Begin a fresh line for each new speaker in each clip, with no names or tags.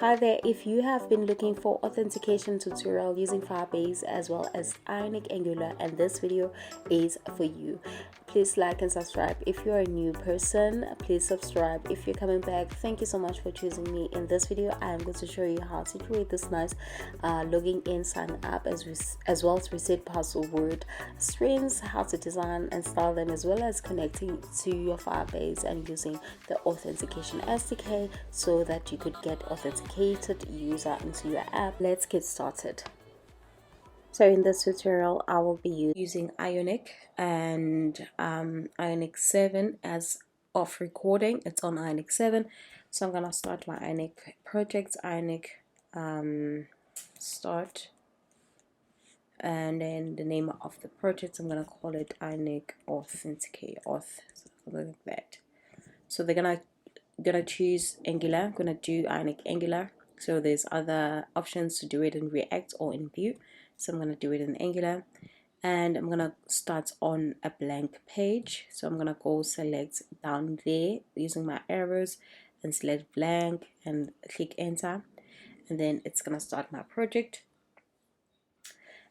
Hi there, if you have been looking for authentication tutorial using Firebase as well as Ionic Angular, and this video is for you. Please like and subscribe. If you're a new person, please subscribe. If you're coming back, thank you so much for choosing me. In this video, I am going to show you how to create this nice logging in, sign up, as well as reset password screens, how to design and style them, as well as connecting to your Firebase and using the authentication SDK so that you could get authenticated user into your app. Let's get started. So in this tutorial, I will be using Ionic and Ionic 7 as of recording. It's on Ionic 7. So I'm going to start my Ionic project, Ionic start. And then the name of the project, I'm going to call it Ionic Authenticate, something like that. So they're gonna choose Angular. I'm gonna do Ionic Angular. So there's other options to do it in React or in Vue. So I'm gonna do it in Angular, and I'm gonna start on a blank page. So I'm gonna go select down there using my arrows and select blank and click enter, and then it's gonna start my project.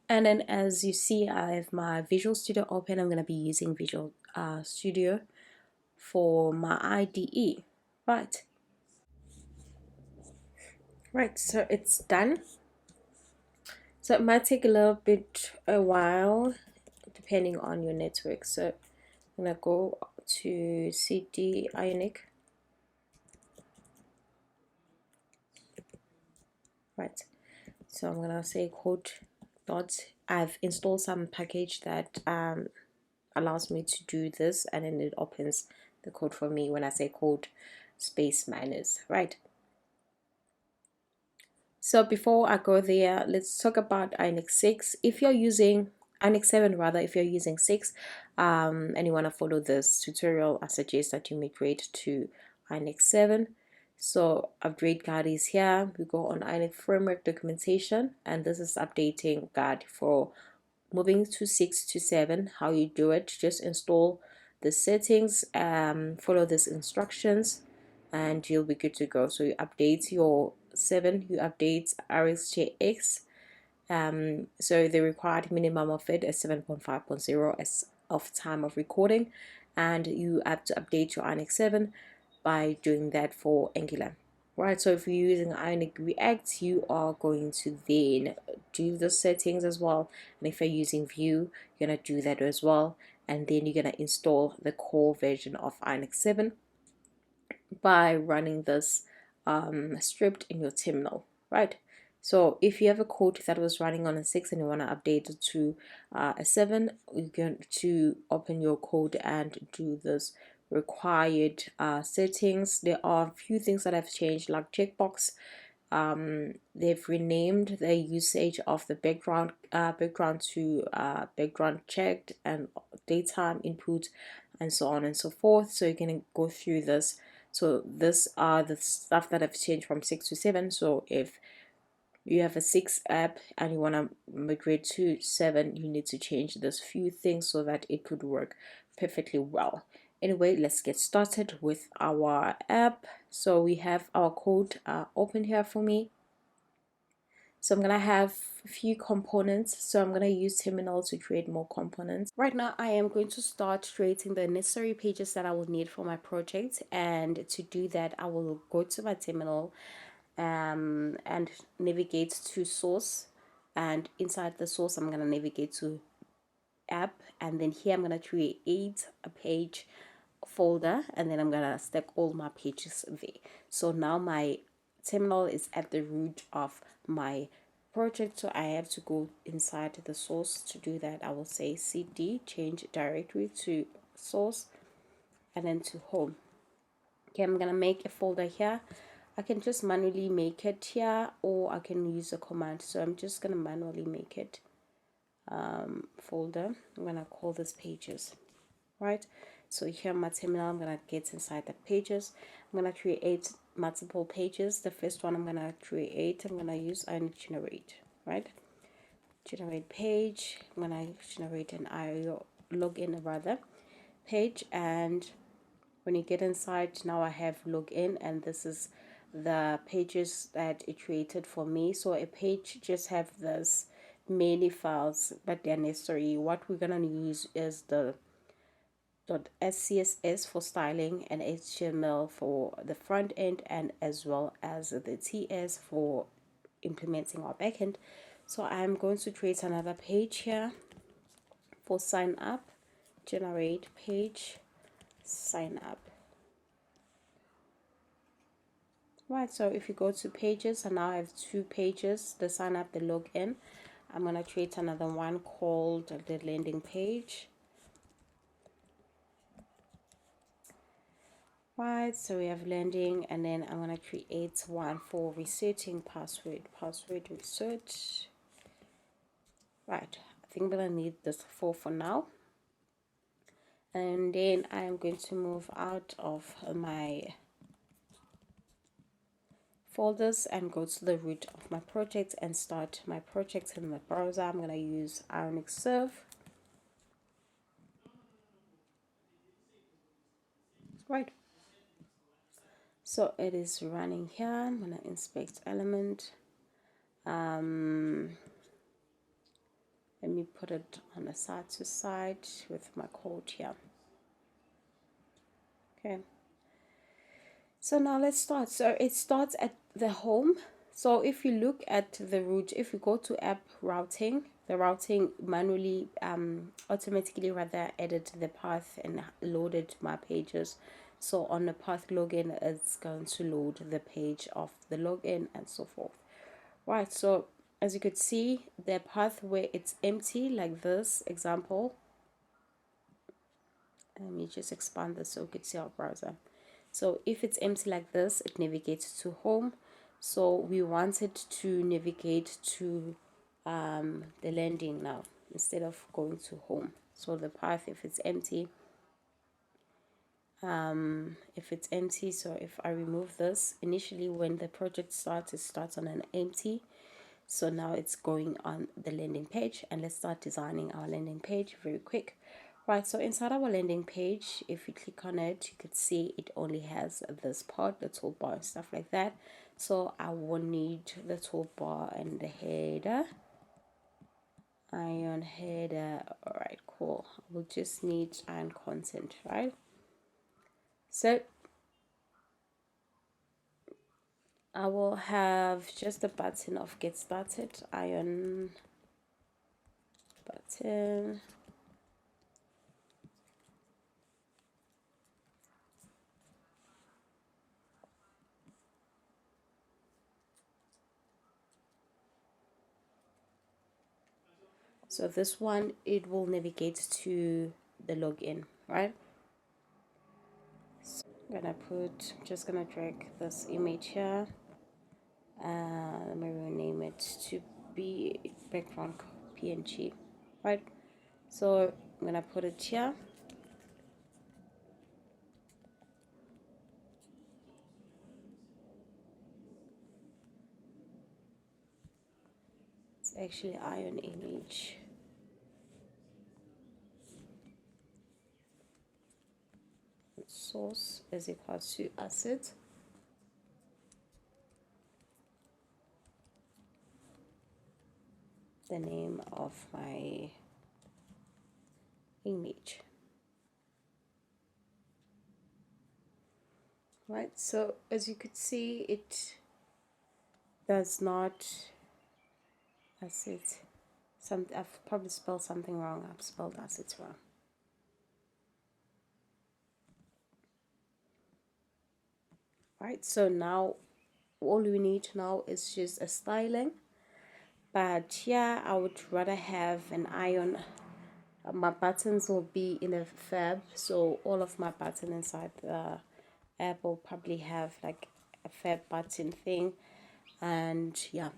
And then as you see, I have my Visual Studio open. I'm gonna be using Visual Studio for my IDE. Right, so it's done. So it might take a while depending on your network. So I'm gonna go to CD Ionic. Right, so I'm gonna say code dot. I've installed some package that allows me to do this, and then it opens the code for me when I say code space minus. Right. So before I go there, let's talk about Ionic 6. If you're using Ionic 7 rather, if you're using 6 and you want to follow this tutorial, I suggest that you migrate to Ionic 7. So upgrade guide is here. We go on Ionic framework documentation, and this is updating guide for moving to 6 to 7. How you do it, just install the settings, follow these instructions, and you'll be good to go. So you update your 7, you update RxJX. So the required minimum of it is 7.5.0 as of time of recording, and you have to update your Ionic 7 by doing that for Angular. Right, so if you're using Ionic React, you are going to then do the settings as well, and if you're using Vue, you're gonna do that as well, and then you're gonna install the core version of Ionic 7 by running this script in your terminal. Right, so if you have a code that was running on a 6 and you want to update it to a 7, you're going to open your code and do this required settings. There are a few things that have changed, like checkbox. They've renamed the usage of the background to background checked, and daytime input, and so on and so forth. So you can go through this. So these are the stuff that have changed from 6 to 7. So if you have a 6 app and you want to migrate to 7, you need to change those few things so that it could work perfectly well. Anyway, let's get started with our app. So we have our code open here for me. So I'm gonna have a few components. So I'm gonna use terminal to create more components. Right now I am going to start creating the necessary pages that I will need for my project, and to do that I will go to my terminal and navigate to source, and inside the source I'm gonna navigate to app, and then here I'm gonna create a page folder, and then I'm gonna stack all my pages there. So now my terminal is at the root of my project, so I have to go inside the source. To do that, I will say cd change directory to source and then to home. Okay, I'm gonna make a folder here. I can just manually make it here, or I can use a command. So I'm just gonna manually make it folder. I'm gonna call this pages. Right, so here my terminal, I'm gonna get inside the pages. I'm gonna create multiple pages. The first one I'm gonna use Ionic generate. Right, generate page. I'm gonna generate an IO login rather page, and when you get inside, now I have login, and this is the pages that it created for me. So a page just have this many files, but they're necessary. What we're gonna use is the .scss for styling and HTML for the front end, and as well as the TS for implementing our backend. So I'm going to create another page here for sign up, generate page, sign up. Right, so if you go to pages, and now I have two pages, the sign up, the login. I'm going to create another one called the landing page. Right, so we have landing, and then I'm going to create one for resetting password reset. Right, I think I'm going to need this for now. And then I'm going to move out of my folders and go to the root of my project and start my project in the browser. I'm going to use Ionic Serve. Right, so it is running here. I'm going to inspect element. Let me put it on the side to side with my code here. Okay, so now let's start. So it starts at the home. So if you look at the root, if you go to app routing, the routing manually automatically rather added the path and loaded my pages. So on the path login, it's going to load the page of the login and so forth. Right, so as you could see, the path where it's empty like this example, let me just expand this so you could see our browser. So if it's empty like this, it navigates to home. So we want it to navigate to the landing now instead of going to home. So the path, if it's empty, so if I remove this, initially when the project starts, it starts on an empty. So now it's going on the landing page, and let's start designing our landing page very quick. Right, so inside our landing page, if you click on it, you could see it only has this part, the toolbar and stuff like that. So I will need the toolbar and the header, ion header. All right, cool. We'll just need ion content, right? So I will have just the button of get started, ion button. So this one, it will navigate to the login, right? So I'm just gonna drag this image here. Let me rename it to be background PNG, right? So I'm gonna put it here. It's actually ion image. Source is equal to asset. The name of my image. Right, so as you could see, it does not asset. I've probably spelled something wrong. I've spelled assets wrong. Right, so now all we need now is just a styling. But yeah, I would rather have an ion. My buttons will be in a fab, so all of my buttons inside the app will probably have like a fab button thing. And yeah,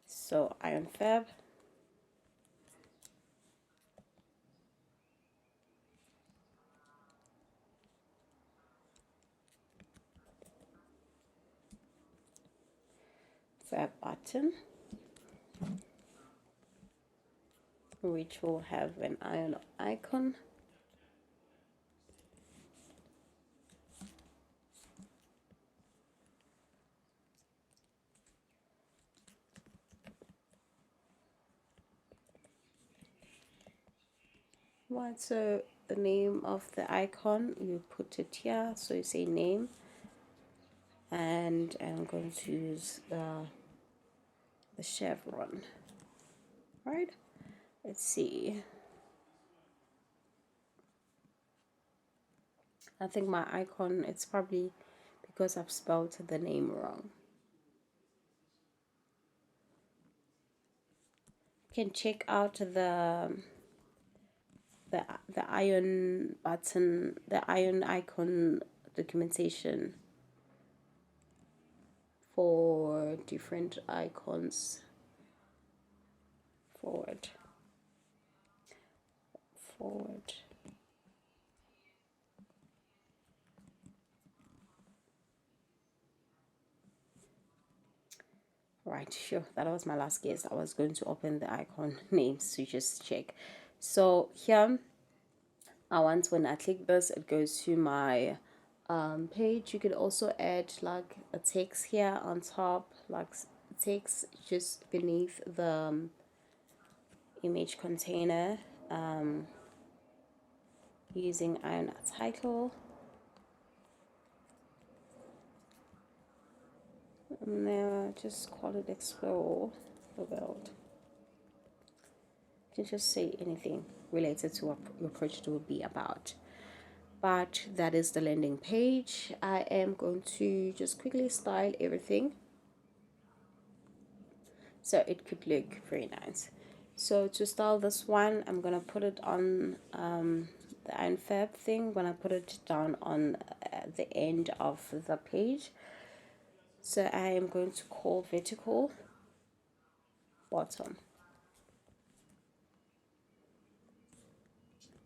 so ion fab. Fab button, which will have an ion icon. Right, so the name of the icon, you put it here, so you say name, and I'm going to use the chevron. Right, let's see. I think my icon, it's probably because I've spelled the name wrong. You can check out the ion button, the ion icon documentation for different icons. Forward. Right, sure, that was my last guess. I was going to open the icon names to just check. So here, once when I click this, it goes to my page. You could also add like a text here on top, like text just beneath the image container, using Ion title. Now just call it explore the world. You can just say anything related to what your project will be about. But that is the landing page. I am going to just quickly style everything so it could look very nice. So to style this one, I'm gonna put it on the Iron Fab thing. I'm gonna put it down on the end of the page. So I am going to call vertical bottom,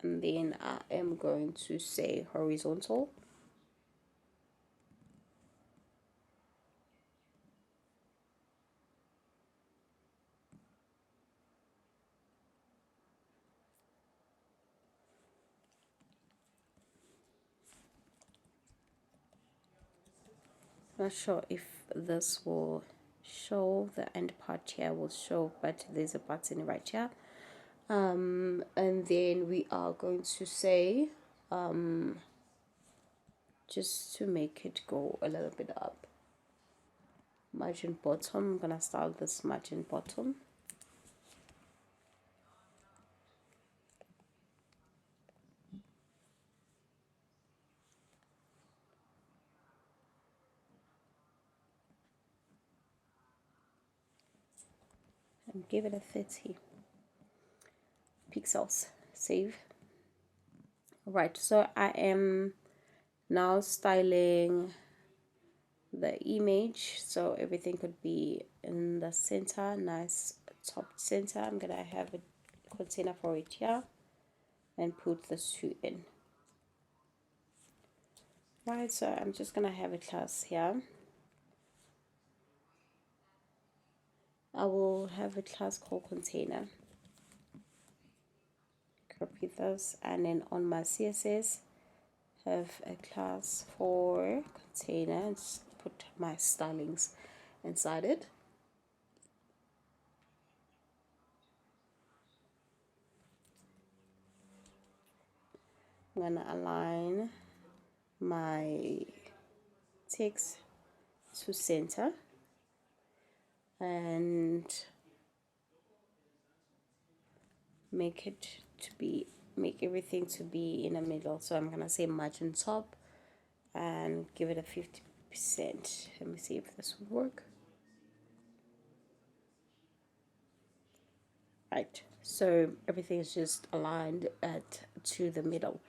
and then I am going to say horizontal. Not sure if this will show, the end part here will show, but there's a button right here. And then we are going to say, just to make it go a little bit up, margin bottom. I'm gonna style this margin bottom. And give it a 30 pixels. Save. Right, so I am now styling the image so everything could be in the center, nice top center. I'm gonna have a container for it here and put the two in. Right, so I'm just gonna have a class here. I will have a class called container. Copy this, and then on my CSS have a class for container and put my stylings inside it. I'm gonna align my text to center and make everything to be in the middle. So I'm gonna say margin top and give it a 50%. Let me see if this will work. Right, so everything is just aligned to the middle.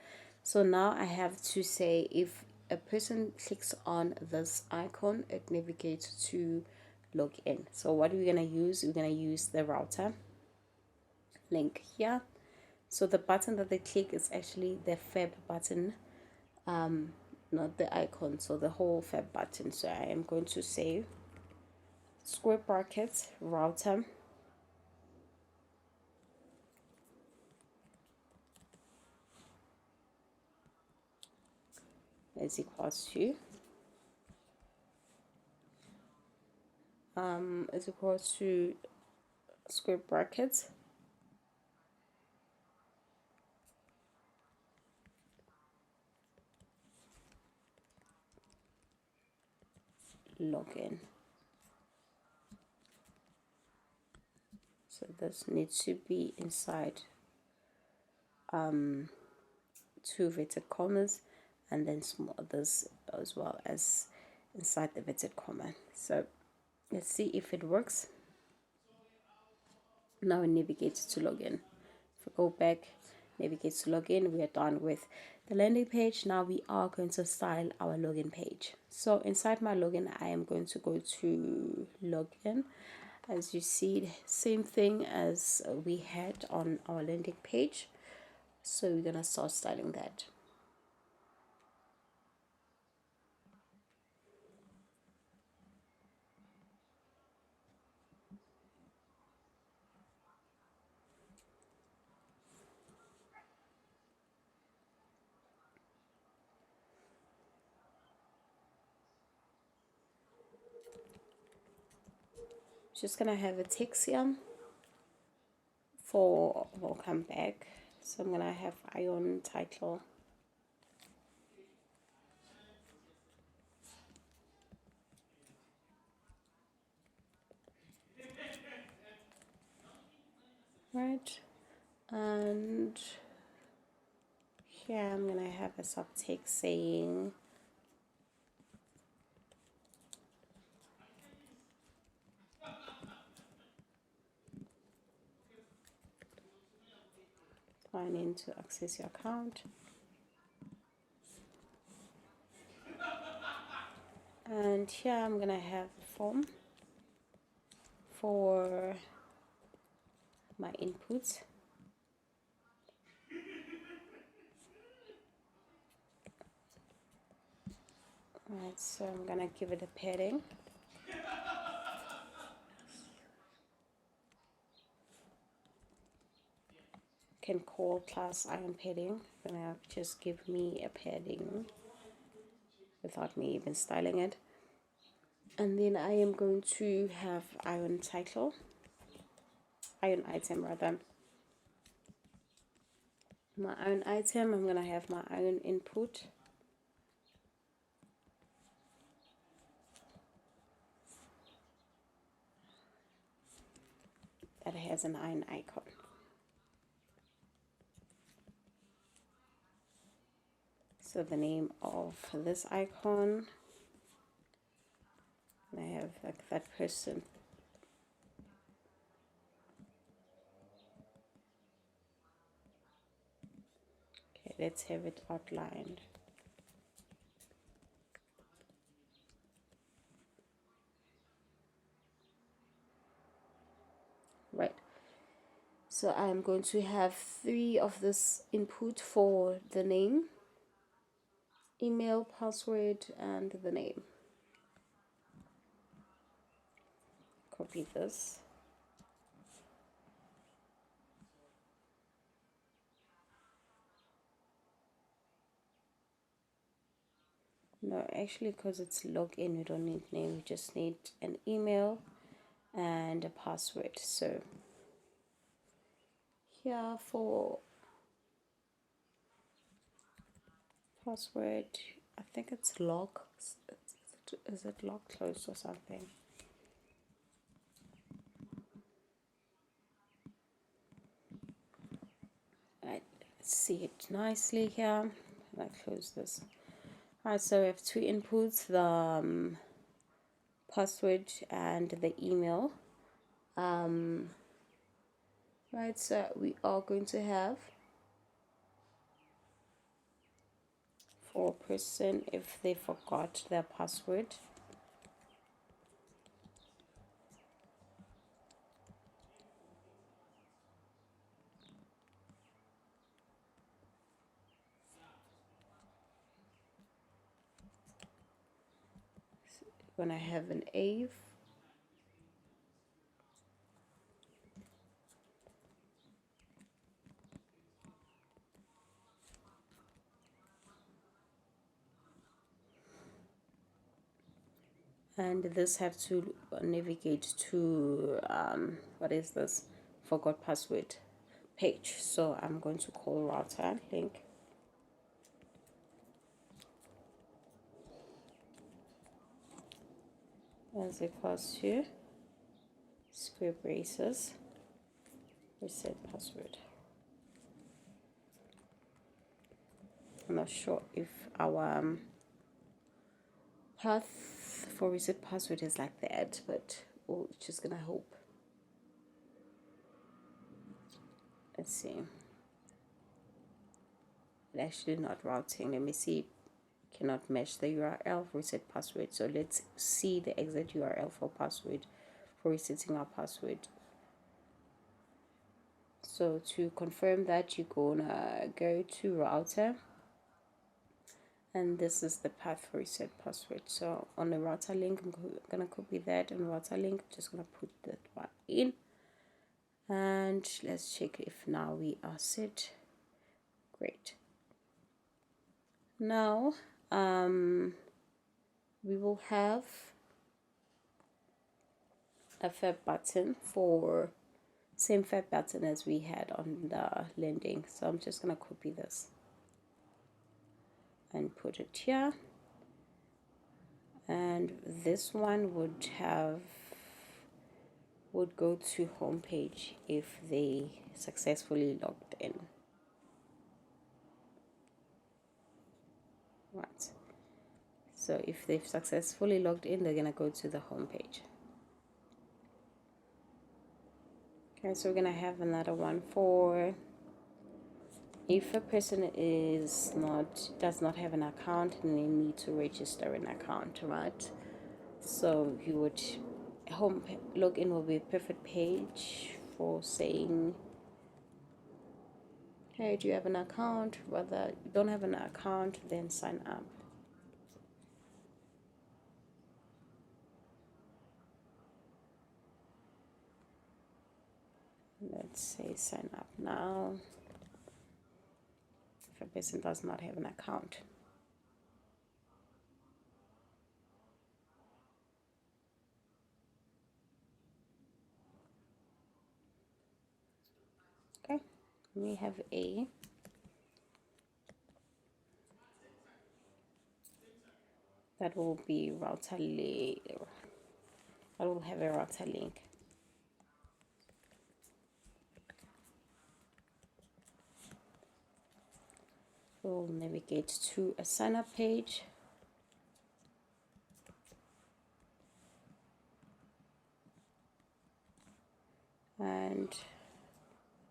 So now I have to say if a person clicks on this icon, it navigates to log in. So what are we gonna use? We're gonna use the router link here. So the button that they click is actually the Fab button, not the icon. So the whole Fab button. So I am going to say square brackets router is equals to square brackets login. So this needs to be inside two inverted commas, and then small this as well as inside the inverted comma. So let's see if it works. Now we navigate to login. If we go back, navigate to login, we are done with the landing page. Now we are going to style our login page. So inside my login, I am going to go to login. As you see, same thing as we had on our landing page. So we're gonna start styling that. Just gonna have a text here for welcome back. So I'm gonna have Ion title. Right, and here I'm gonna have a subtext saying sign in to access your account. And here I'm gonna have a form for my inputs. Alright, so I'm gonna give it a padding. Can call class Ion padding. Gonna just give me a padding without me even styling it. And then I am going to have Ion title, Ion item rather. My Ion item, I'm gonna have my Ion input. That has an Ion icon. So the name of this icon, and I have like that person. Okay, let's have it outlined. Right. So I'm going to have 3 of this input for the name, email, password, and the name. Copy this. No, actually, because it's login, we don't need name. We just need an email and a password. So here for password, I think it's log. Is it log closed or something? Right, let's see it nicely here. I close this. Alright, so we have 2 inputs, the password and the email. Right, so we are going to have for a person if they forgot their password. When I have an AVE, and this have to navigate to what is this, forgot password page. So I'm going to call router link. as equals to square braces, reset password. I'm not sure if our path for reset password is like that, but we're just gonna hope. Let's see. It actually not routing. Let me see. Cannot match the URL for reset password. So let's see the exact URL for password, for resetting our password. So to confirm that, you're gonna go to router, and this is the path for reset password. So on the router link, I'm gonna copy that, and router link, just gonna put that one in, and let's check if now we are set. Great. Now we will have a fab button, for same fab button as we had on the lending. So I'm just gonna copy this and put it here, and this one would go to home page if they successfully logged in. Right, so if they've successfully logged in, they're gonna go to the home page. Okay, so we're gonna have another one for if a person does not have an account and they need to register an account, right? So you would home login will be a perfect page for saying, hey, do you have an account? Whether you don't have an account, then sign up. Let's say sign up now if a person does not have an account. Okay, we have a that will be router link. I will have a router link. We'll navigate to a sign up page. And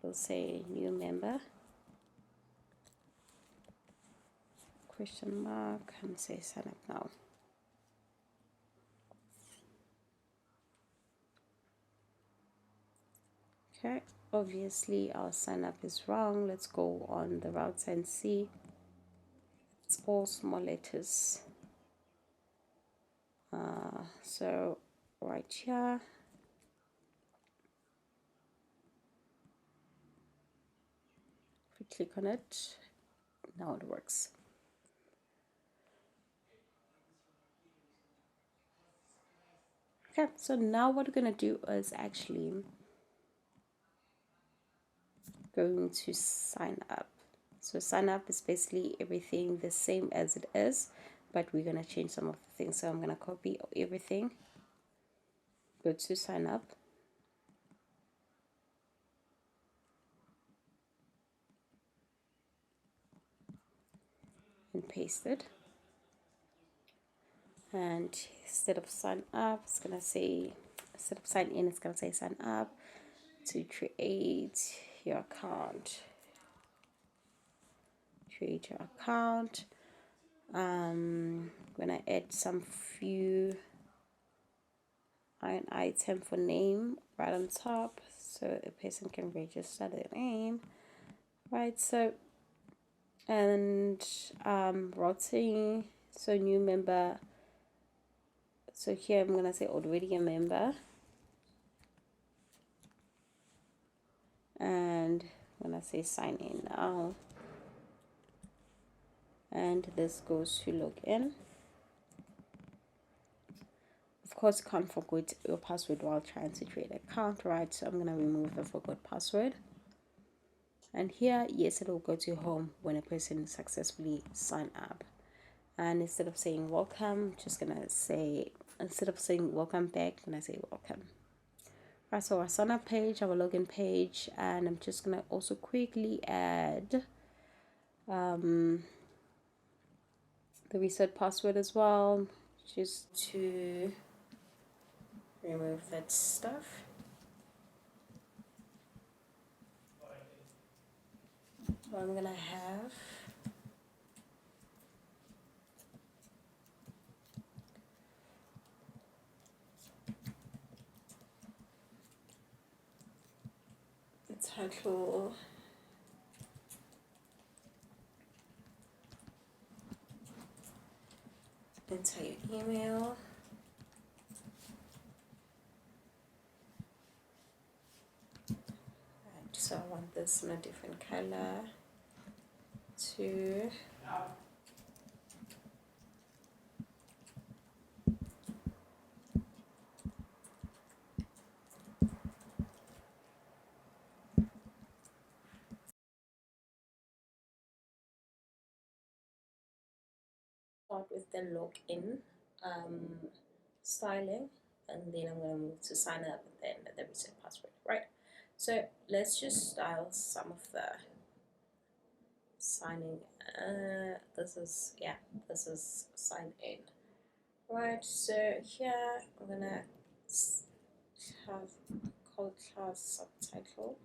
we'll say new member, question mark, and say sign up now. Okay, obviously our sign up is wrong. Let's go on the router and see. It's all small letters. So right here, if we click on it, now it works. Okay, so now what we're gonna do is actually going to sign up. So sign up is basically everything the same as it is, but we're gonna change some of the things. So I'm gonna copy everything, go to sign up, and paste it. And instead of sign up, it's gonna say, instead of sign in, it's gonna say sign up to create your account. Create your account. When I add some few an item for name right on top, so a person can register their name, right? So and routing, so new member. So here I'm gonna say already a member, and I'm gonna say sign in now, and this goes to login. Of course, you can't forget your password while trying to create an account, right? So I'm gonna remove the forgot password, and here, yes, it will go to home when a person successfully sign up. And instead of saying welcome, just gonna say instead of saying welcome back, when I say welcome. Right, so our sign up page, our login page, and I'm just gonna also quickly add the reset password as well, just to remove that stuff. So I'm gonna have the title, enter your email, right, so I want this in a different color to start with the login styling, and then I'm going to move to sign up and then the reset password, right? So let's just style some of the signing. This is sign in, right? So here I'm gonna have call class subtitle.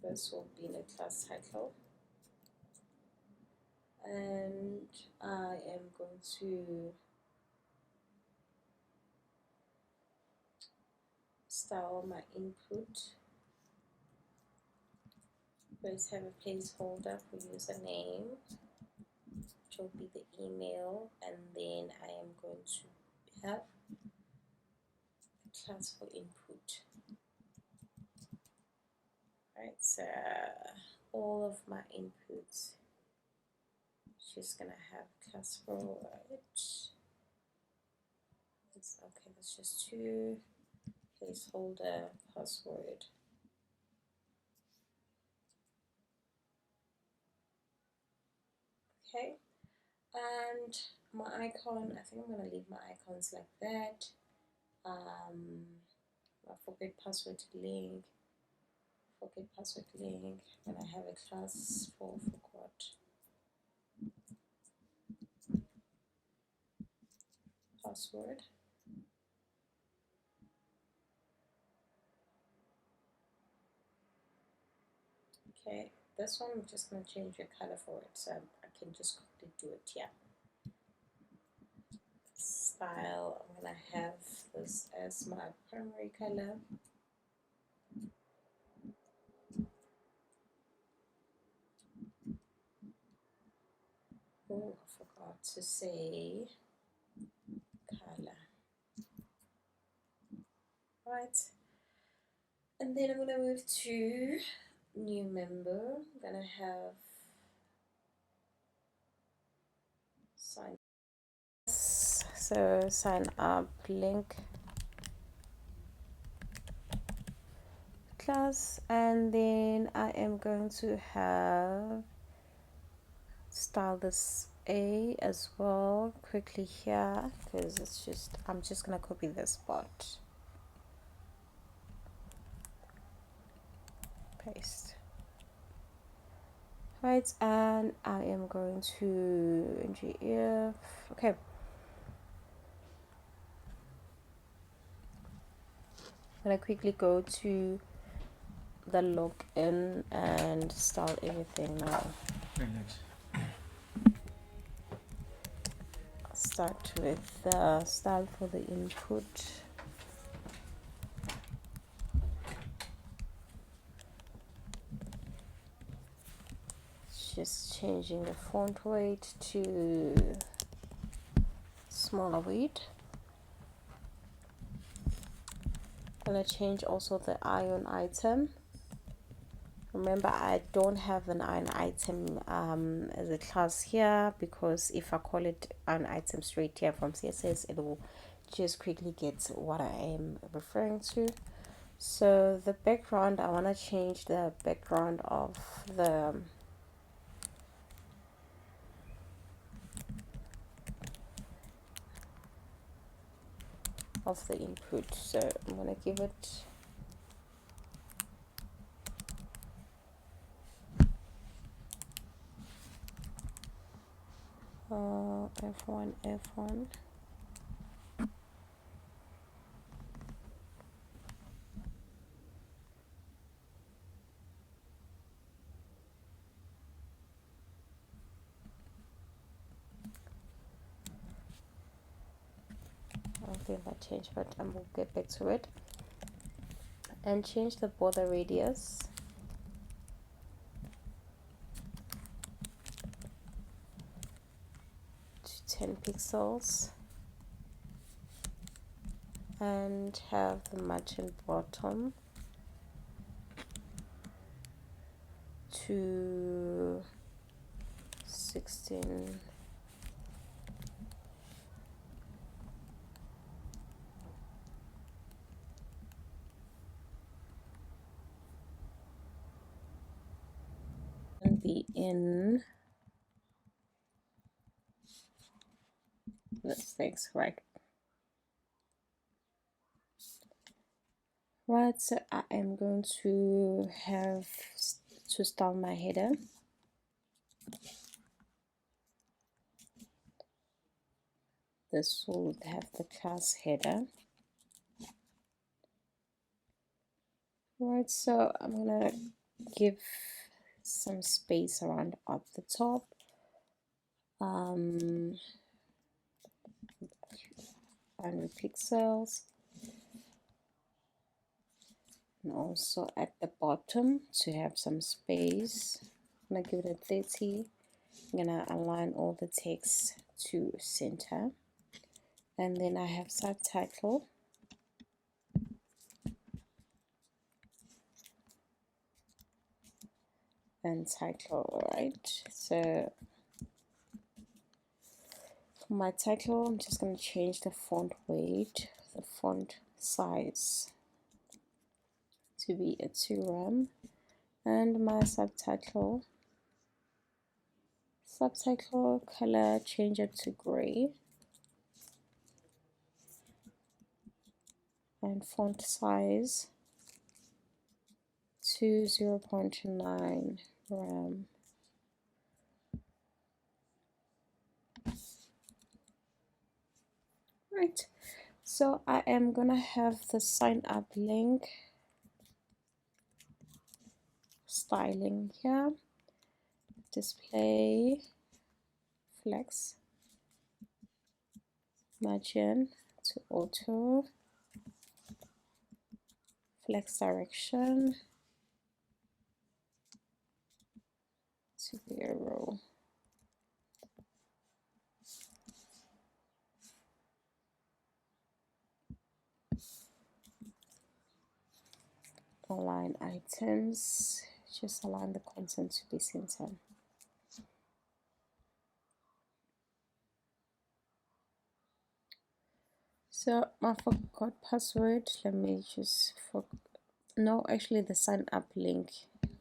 This will be the class title, and I am going to style my input. First, have a placeholder for username, which will be the email, and then I am going to have a class for input. Right, so all of my inputs just gonna have class for it. It's okay, that's just two placeholder password. Okay, and my icon, I think I'm gonna leave my icons like that. I forget password link. And I have a class for forgot password. Okay, this one I'm just gonna change the color for it, so I can just quickly do it here. Style, I'm gonna have this as my primary color. Oh, I forgot to say color. Right, and then I'm gonna move to new member. I'm gonna have sign. So sign up link class, and then I am going to have style this A as well quickly here, because it's just, I'm just gonna copy this part, paste, right, and I am going to GF. Okay, I'm gonna quickly go to the login and style everything now. Start with the style for the input. Just changing the font weight to smaller weight. I'm gonna change also the ion item. Remember, I don't have an ion item as a class here, because if I call it an item straight here from CSS, it will just quickly get what I am referring to. So the background, I want to change the background of the input. So I'm going to give it F1 F1. I don't think that changed, but I will get back to it. And change the border radius to 10 pixels and have the margin bottom to 16. And the in this thing's right. Right, so I am going to have to style my header. This will have the class header. Right, so I'm gonna give some space around up the top. 100 pixels. And also at the bottom to have some space. I'm gonna give it a 30. I'm gonna align all the text to center. And then I have subtitle. And title, right? So for my title, I'm just going to change the font weight, the font size to be a 2 rem, and my subtitle color, change it to gray, and font size to 0.9 rem. Right, so I am gonna have the sign up link styling here, display flex margin to auto, flex direction to 0. Align items, just align the content to be center. So I forgot password. Let me just no, actually the sign up link.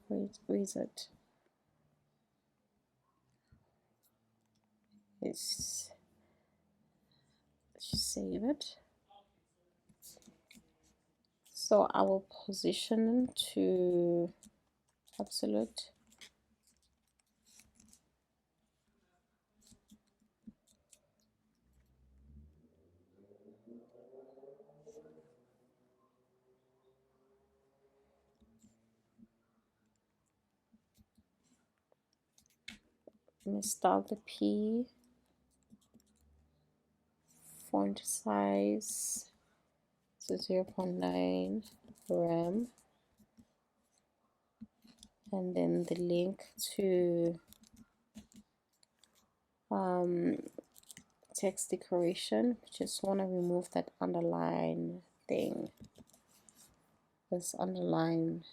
Wait, where is it? It's save it. So I will position to absolute. Let me start the P, font size to 0.9 rem, and then the link to text decoration. Just want to remove that underline thing, this underline,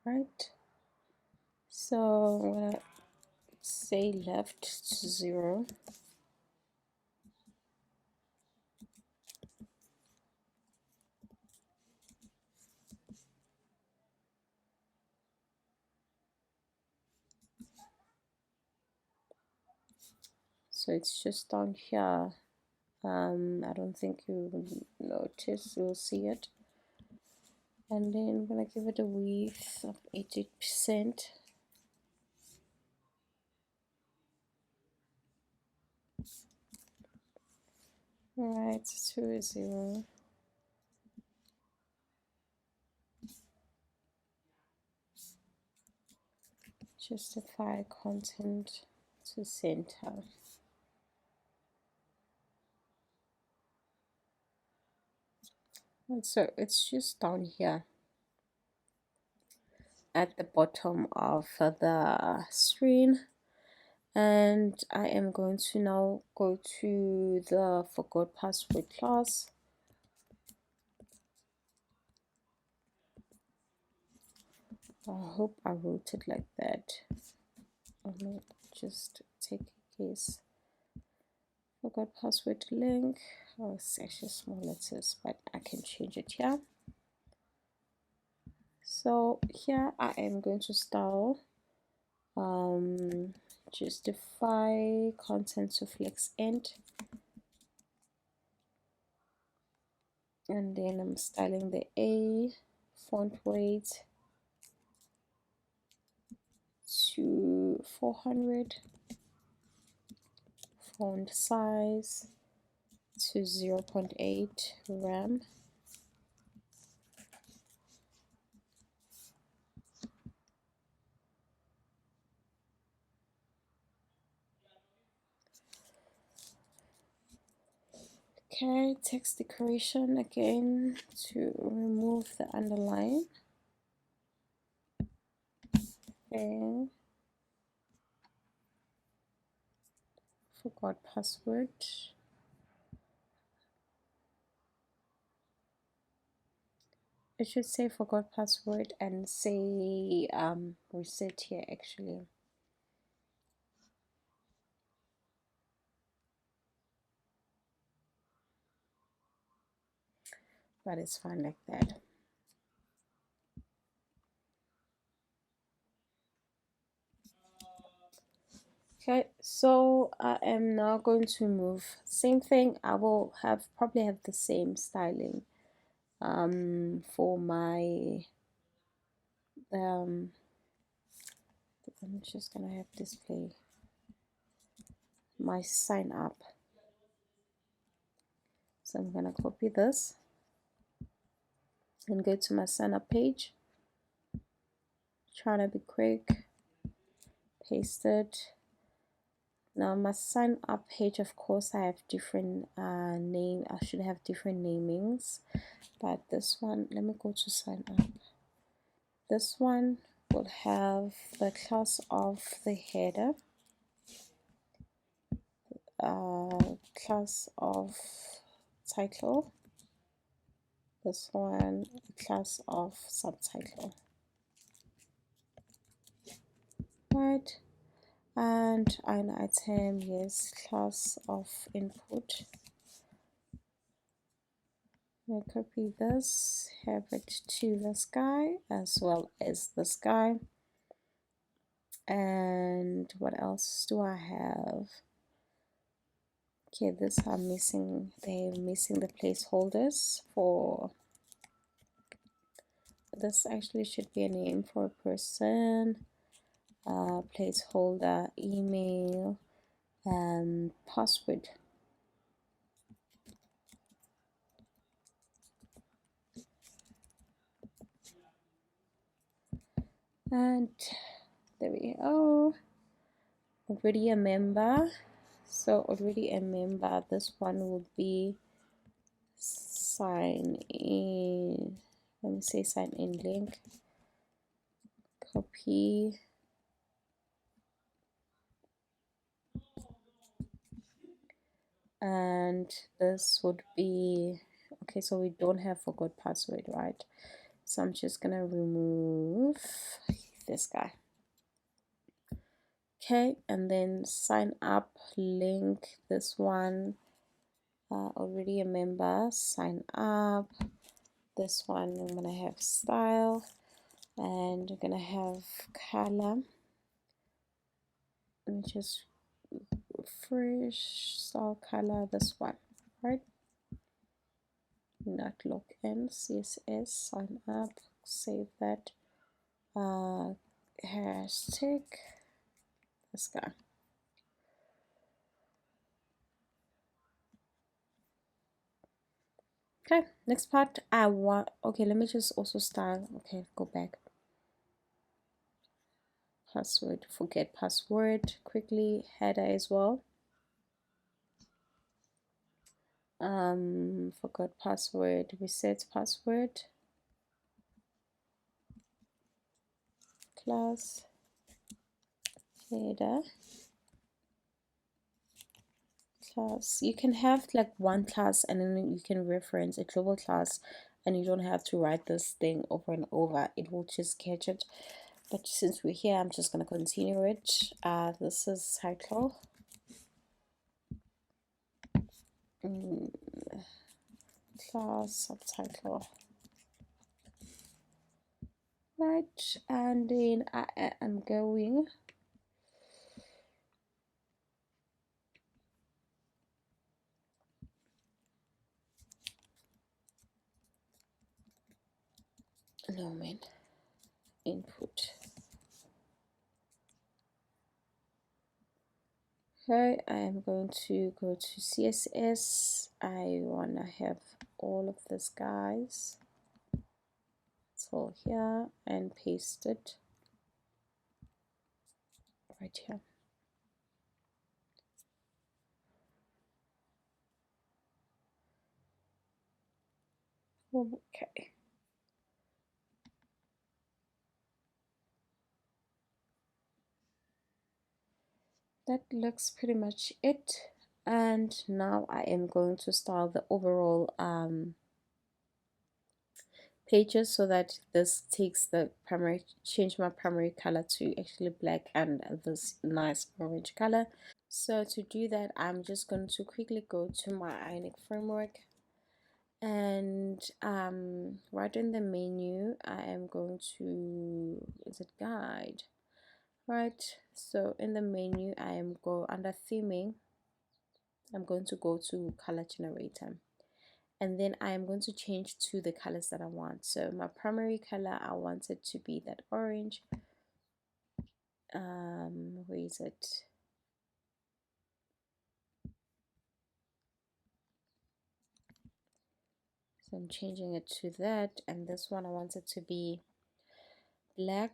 right? So I'm gonna say left to 0, So it's just down here. I don't think you will notice, you'll see it. And then I'm gonna give it a width of 80%. Right, 20. Justify content to center. And so it's just down here at the bottom of the screen. And I am going to now go to the forgot password class. I hope I wrote it like that. I'm not just take a case. Forgot password link. Oh, it's actually small letters, but I can change it here. So here I am going to style justify content to flex end, and then I'm styling the A font weight to 400, font size to 0.8 RAM. Okay, text decoration again to remove the underline. Okay. Forgot password. It should say forgot password and say reset here actually. But it's fine like that. Okay, so I am now going to move. Same thing. I will probably have the same styling for my I'm just gonna have display my sign up. So I'm gonna copy this and go to my sign up page. Trying to be quick. Paste it. Now my sign up page, of course, I have different name. I should have different namings, but this one, let me go to sign up. This one will have the class of the header, class of title. This one, class of subtitle. Right, and an item, yes, class of input. I'll copy this, have it to this guy as well as this guy. And what else do I have? Okay, this I'm missing. They're missing the placeholders for this. Actually should be a name for a person, placeholder, email, and password. And there we go. Already a member. So already a member. This one will be sign in. Let me say sign in link. Copy. And this would be okay. So we don't have forgot password, right? So I'm just gonna remove this guy. Okay, and then sign up link, this one, already a member, sign up. This one I'm gonna have style, and I'm gonna have color. Let me just fresh style color, this one, right? Not login, CSS, sign up, save that, hashtag, this guy. Okay, next part I want, okay, let me just also style, okay, go back. Password, forget password quickly, header as well. Forgot password, reset password, class, header, class. You can have like one class and then you can reference a global class and you don't have to write this thing over and over. It will just catch it. But since we're here, I'm just going to continue it. This is title. Class subtitle. Right, and then I am going no man input. Okay, I am going to go to CSS. I wanna have all of this guys. It's all here and paste it right here. Okay. That looks pretty much it. And now I am going to style the overall pages so that this takes the primary, change my primary color to actually black and this nice orange color. So to do that, I'm just going to quickly go to my Ionic framework, and right in the menu I am going to, is it guide, right? So in the menu I am go under theming, I'm going to go to color generator, and then I am going to change to the colors that I want. So my primary color, I want it to be that orange. Where is it? So I'm changing it to that, and this one I want it to be black.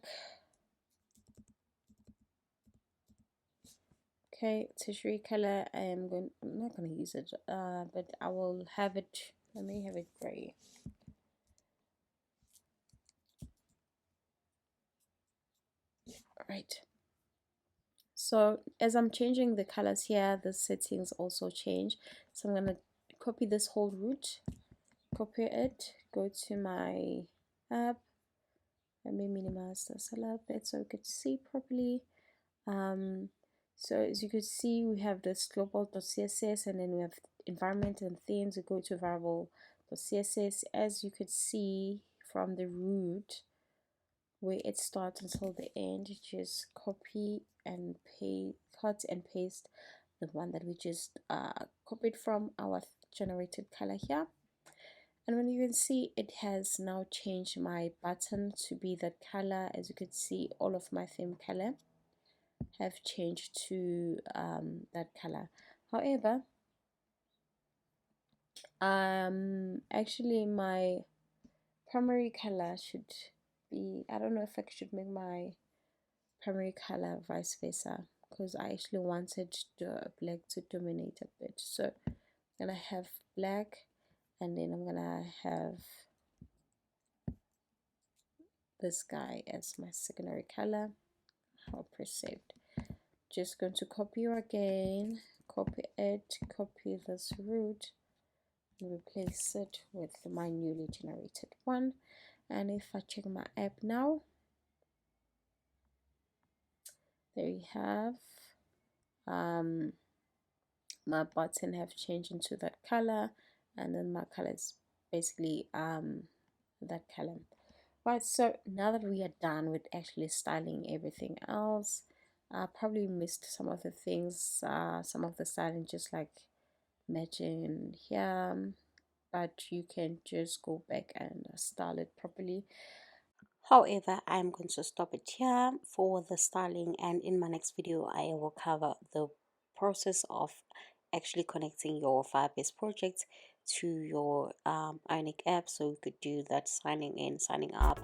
Okay, tertiary color, I'm not going to use it, but I will have it, let me have it gray. Right, so as I'm changing the colors here, the settings also change. So I'm going to copy this whole root, copy it, go to my app, let me minimize this a little bit so you could see properly. So as you could see, we have this global.css, and then we have environment and themes. We go to variable.css. As you could see from the root where it starts until the end, just copy and paste, cut and paste the one that we just copied from our generated color here. And when you can see, it has now changed my button to be that color. As you could see, all of my theme color have changed to that color. However, actually my primary color should be, I don't know if I should make my primary color vice versa, because I actually wanted the black to dominate a bit. So I'm gonna have black, and then I'm gonna have this guy as my secondary color. I'll press saved. Just going to copy again, copy it, copy this root, and replace it with my newly generated one. And if I check my app now, there you have my button have changed into that color, and then my color is basically that color. Right, so now that we are done with actually styling everything else, I probably missed some of the things, some of the styling, just like matching here, but you can just go back and style it properly. However, I'm going to stop it here for the styling, and in my next video I will cover the process of actually connecting your Firebase project to your Ionic app, so you could do that signing in, signing up,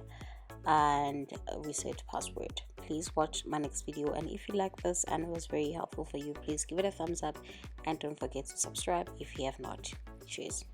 and reset password. Please watch my next video, and if you like this and it was very helpful for you, please give it a thumbs up and don't forget to subscribe if you have not. Cheers.